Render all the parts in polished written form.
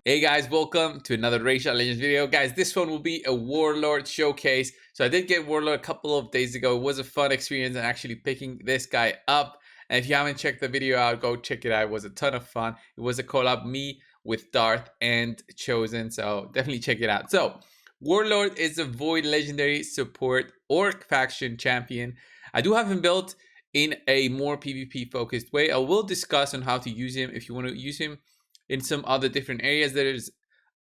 Hey guys, welcome to another Racial Legends video. Guys, this one will be a Warlord showcase. So I did get Warlord a couple of days ago. It was a fun experience and actually picking this guy up. And if you haven't checked the video out, go check it out. It was a ton of fun. It was a collab me with Darth and Chosen. So definitely check it out. So Warlord is a Void Legendary Support Orc Faction Champion. I do have him built in a more PvP focused way. I will discuss on how to use him if you want to use him in some other different areas. There's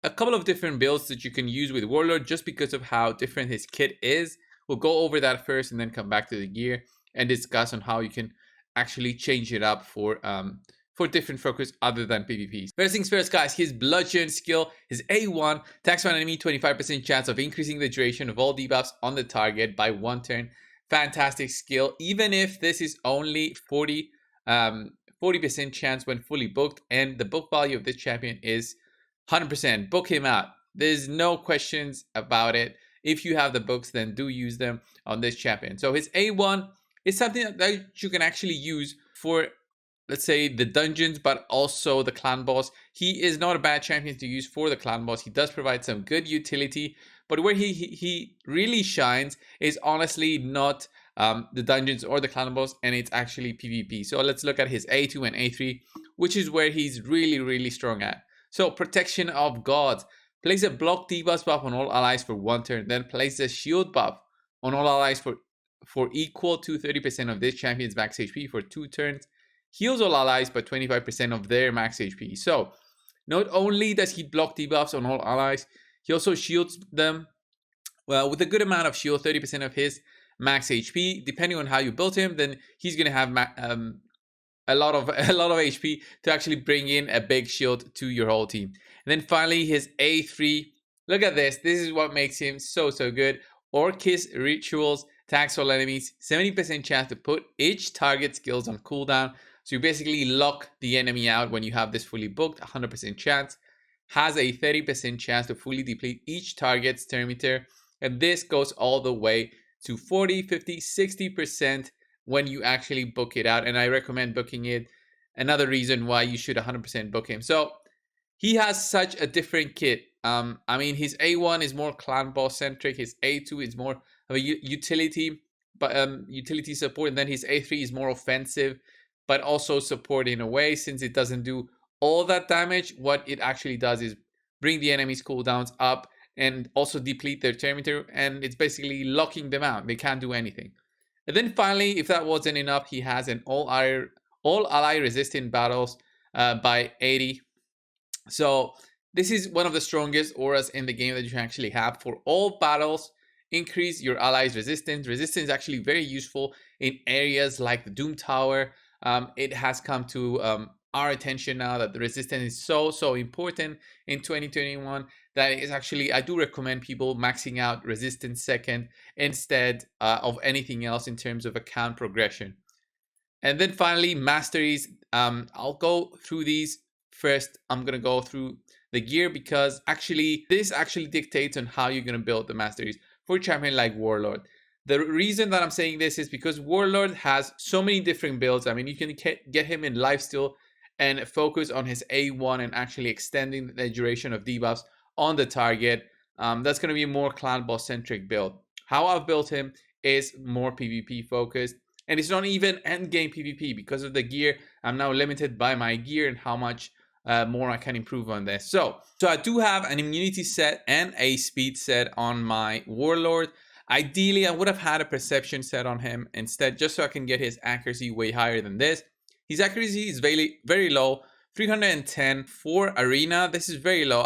a couple of different builds that you can use with Warlord just because of how different his kit is. We'll go over that first and then come back to the gear and discuss on how you can actually change it up for different focus other than PvP. First things first, guys, his bludgeon skill, his A1, attacks on enemy 25% chance of increasing the duration of all debuffs on the target by 1 turn. Fantastic skill, even if this is only 40% chance when fully booked, and the book value of this champion is 100%. Book him out. There's no questions about it. If you have the books, then do use them on this champion. So his A1 is something that you can actually use for, let's say, the dungeons, but also the clan boss. He is not a bad champion to use for the clan boss. He does provide some good utility, but where he really shines is honestly not the dungeons or the clan boss, and it's actually PvP. So let's look at his A2 and A3, which is where he's really strong at. So protection of gods. Place a block debuff buff on all allies for 1 turn, then place a shield buff on all allies for equal to 30% of this champion's max HP for 2 turns. Heals all allies by 25% of their max HP. So not only does he block debuffs on all allies, he also shields them with a good amount of shield, 30% of his max HP. Depending on how you build him, then he's gonna have a lot of HP to actually bring in a big shield to your whole team. And then finally, his A3. Look at this. This is what makes him so good. Orcus Rituals attacks all enemies. 70% chance to put each target skills on cooldown. So you basically lock the enemy out when you have this fully booked. 100% chance. Has a 30% chance to fully deplete each target's turn meter. And this goes all the way to 40, 50, 60% when you actually book it out. And I recommend booking it. Another reason why you should 100% book him. So he has such a different kit. I mean, his A1 is more clan boss centric. His A2 is more of a utility, but utility support. And then his A3 is more offensive, but also support in a way, since it doesn't do all that damage. What it actually does is bring the enemy's cooldowns up and also deplete their turn meter, and it's basically locking them out. They can't do anything. And then finally, if that wasn't enough, he has an all ally resistant battles by 80. So this is one of the strongest auras in the game that you can actually have for all battles. Increase your allies' resistance. Resistance is actually very useful in areas like the Doom Tower. It has come to our attention now that the resistance is so important in 2021 that is actually, I do recommend people maxing out resistance second instead of anything else in terms of account progression. And then finally, masteries. I'll go through these first. I'm gonna go through the gear because this actually dictates on how you're gonna build the masteries for a champion like Warlord. The reason that I'm saying this is because Warlord has so many different builds. I mean, you can get him in lifesteal and focus on his A1 and actually extending the duration of debuffs on the target. That's going to be a more clan boss centric build. How I've built him is more PvP focused, and it's not even end game PvP because of the gear. I'm now limited by my gear and how much more I can improve on this. So I do have an immunity set and a speed set on my Warlord. Ideally, I would have had a perception set on him instead, just so I can get his accuracy way higher than this. His accuracy is very low, 310 for arena. This is very low.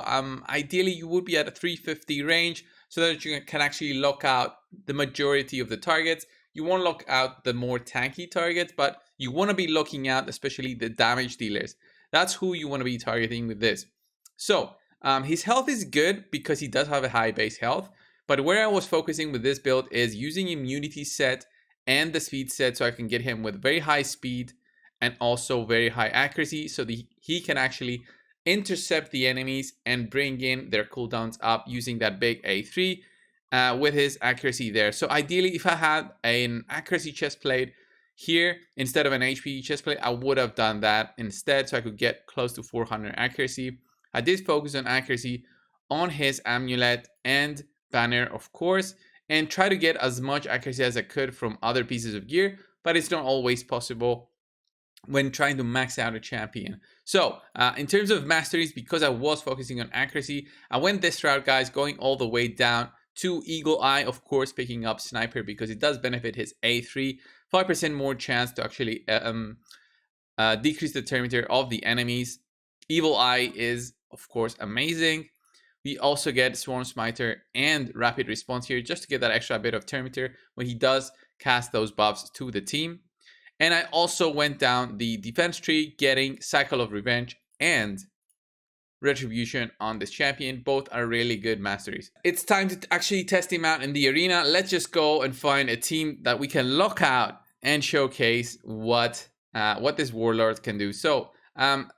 Ideally, you would be at a 350 range so that you can actually lock out the majority of the targets. You won't lock out the more tanky targets, but you want to be locking out especially the damage dealers. That's who you want to be targeting with this. So his health is good because he does have a high base health. But where I was focusing with this build is using immunity set and the speed set so I can get him with very high speed and also very high accuracy so that he can actually intercept the enemies and bring in their cooldowns up using that big A3 with his accuracy there. So ideally, if I had an accuracy chest plate here instead of an HP chest plate, I would have done that instead so I could get close to 400 accuracy. I did focus on accuracy on his amulet and banner, of course, and try to get as much accuracy as I could from other pieces of gear, but it's not always possible when trying to max out a champion. So in terms of masteries, because I was focusing on accuracy, I went this route, guys, going all the way down to Eagle Eye, of course, picking up Sniper because it does benefit his A3, 5% more chance to actually decrease the perimeter of the enemies. Evil Eye is, of course, amazing. We also get Swarm Smiter and Rapid Response here just to get that extra bit of perimeter when he does cast those buffs to the team. And I also went down the defense tree, getting Cycle of Revenge and Retribution on this champion. Both are really good masteries. It's time to actually test him out in the arena. Let's just go and find a team that we can lock out and showcase what this Warlord can do. So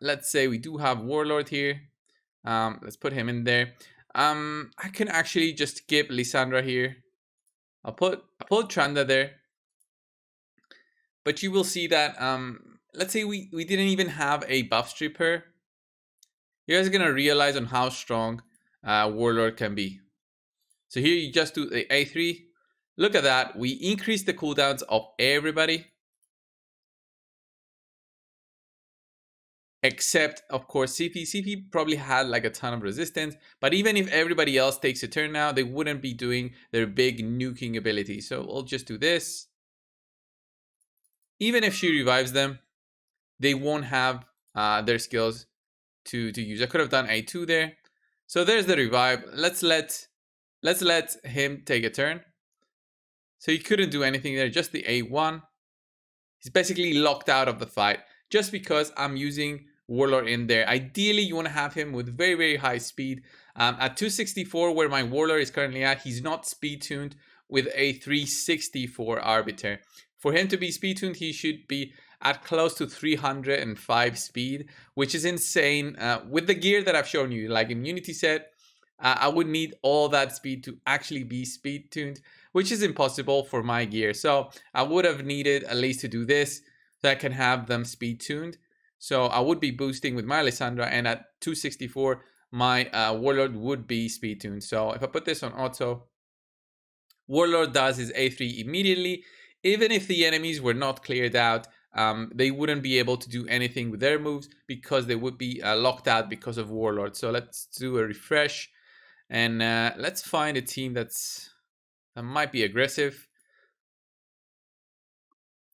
let's say we do have Warlord here. Let's put him in there. I can actually just skip Lysandra here. I'll put Tranda there. But you will see that, let's say we didn't even have a buff stripper. You guys are going to realize on how strong Warlord can be. So here you just do the A3. Look at that. We increase the cooldowns of everybody. Except, of course, CP. CP probably had like a ton of resistance. But even if everybody else takes a turn now, they wouldn't be doing their big nuking ability. So we'll just do this. Even if she revives them, they won't have their skills to use. I could have done A2 there. So there's the revive. Let's let him take a turn. So he couldn't do anything there, just the A1. He's basically locked out of the fight just because I'm using Warlord in there. Ideally, you want to have him with very, very high speed. At 264, where my Warlord is currently at, he's not speed tuned with a 364 Arbiter. For him to be speed tuned, he should be at close to 305 speed, which is insane. With the gear that I've shown you, like immunity set, I would need all that speed to actually be speed tuned, which is impossible for my gear. So I would have needed at least to do this so I can have them speed tuned. So I would be boosting with my Lysandra, and at 264, my Warlord would be speed tuned. So if I put this on auto, Warlord does his A3 immediately. Even if the enemies were not cleared out, they wouldn't be able to do anything with their moves because they would be locked out because of Warlord. So let's do a refresh, and let's find a team that might be aggressive.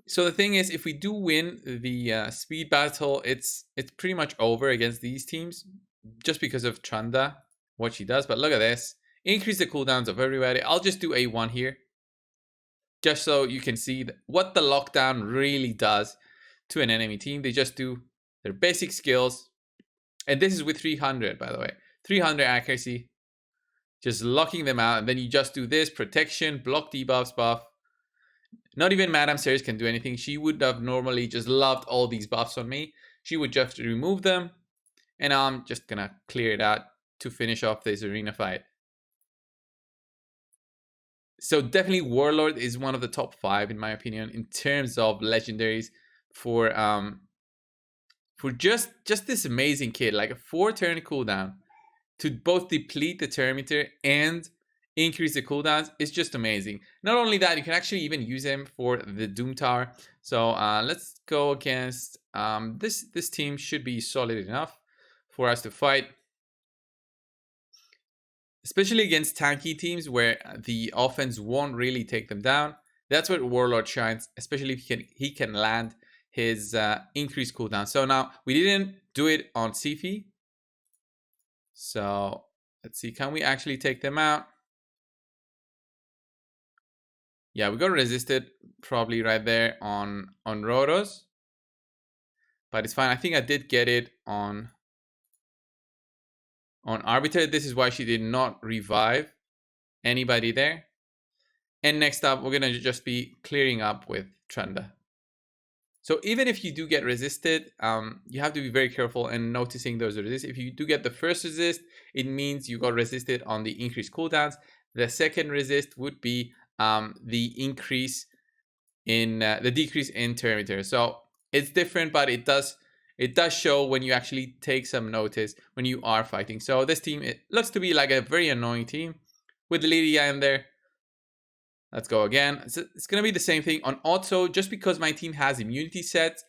So the thing is, if we do win the speed battle, it's pretty much over against these teams just because of Tranda, what she does. But look at this. Increase the cooldowns of everybody. I'll just do A1 here, just so you can see what the lockdown really does to an enemy team. They just do their basic skills. And this is with 300, by the way. 300 accuracy. Just locking them out. And then you just do this. Protection, block debuffs, buff. Not even Madame Ceres can do anything. She would have normally just loved all these buffs on me. She would just remove them. And I'm just going to clear it out to finish off this arena fight. So definitely Warlord is one of the top 5 in my opinion in terms of legendaries for just this amazing kid, like a 4-turn cooldown to both deplete the turn meter and increase the cooldowns is just amazing. Not only that, you can actually even use him for the Doom Tower. So let's go against this team. Should be solid enough for us to fight. Especially against tanky teams where the offense won't really take them down. That's where Warlord shines, especially if he can land his increased cooldown. So now, we didn't do it on Sifi. So let's see, can we actually take them out? Yeah, we got resisted probably right there on Rotos. But it's fine. I think I did get it on Arbiter. This is why she did not revive anybody there. And next up, we're going to just be clearing up with Tranda. So even if you do get resisted, you have to be very careful and noticing those resists. If you do get the first resist, it means you got resisted on the increased cooldowns. The second resist would be the increase in the decrease in turn meter. So it's different, but it does it does show when you actually take some notice when you are fighting. So this team, it looks to be like a very annoying team with the Lydia in there. Let's go again. It's going to be the same thing on auto. Just because my team has immunity sets,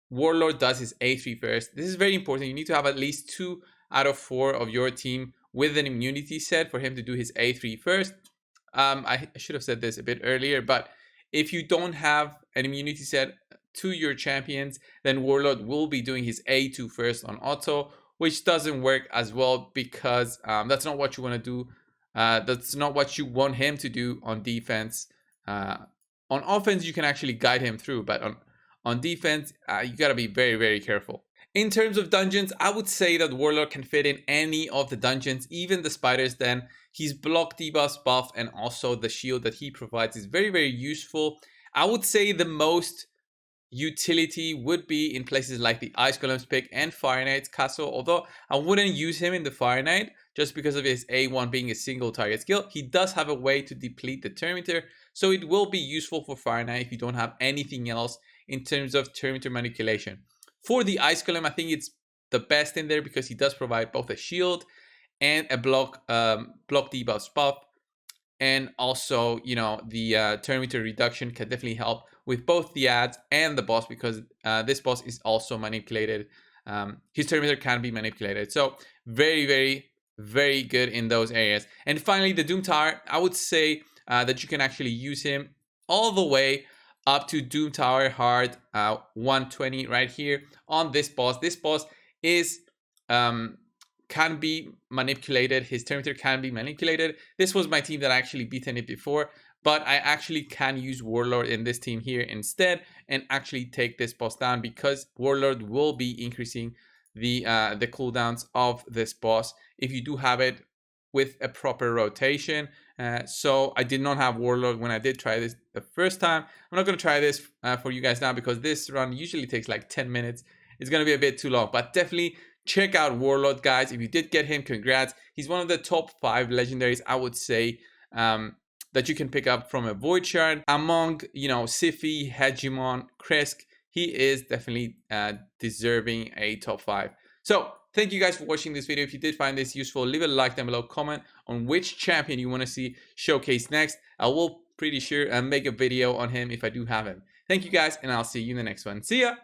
Warlord does his A3 first. This is very important. You need to have at least 2 out of 4 of your team with an immunity set for him to do his A3 first. I should have said this a bit earlier, but if you don't have an immunity set to your champions, then Warlord will be doing his A2 first on auto, which doesn't work as well because that's not what you want to do. That's not what you want him to do on defense. On offense, you can actually guide him through, but on defense, you got to be very, very careful. In terms of dungeons, I would say that Warlord can fit in any of the dungeons, even the spiders den. His block debuffs buff and also the shield that he provides is very, very useful. I would say the most utility would be in places like the Ice Golem's Pick and Fire Knight's Castle, although I wouldn't use him in the Fire Knight just because of his A1 being a single target skill. He does have a way to deplete the Terminator, so it will be useful for Fire Knight if you don't have anything else in terms of Terminator manipulation. For the Ice Golem, I think it's the best in there because he does provide both a shield and a block debuff buff. And also, you know, the Terminator reduction can definitely help with both the ads and the boss because this boss is also manipulated. His Terminator can be manipulated. So very, very, very good in those areas. And finally, the Doom Tower, I would say that you can actually use him all the way up to Doom Tower hard 120 right here on this boss. This boss is can be manipulated. His Terminator can be manipulated. This was my team that actually beaten it before, but I actually can use Warlord in this team here instead and actually take this boss down because Warlord will be increasing the cooldowns of this boss if you do have it with a proper rotation. So I did not have Warlord when I did try this the first time. I'm not going to try this for you guys now because this run usually takes like 10 minutes. It's going to be a bit too long, but definitely check out Warlord, guys. If you did get him, congrats. He's one of the top 5 legendaries, I would say, that you can pick up from a Void Shard. Among, you know, Siphi, Hegemon, Kresk, he is definitely deserving a top 5. So, thank you guys for watching this video. If you did find this useful, leave a like down below. Comment on which champion you want to see showcased next. I will pretty sure make a video on him if I do have him. Thank you guys, and I'll see you in the next one. See ya!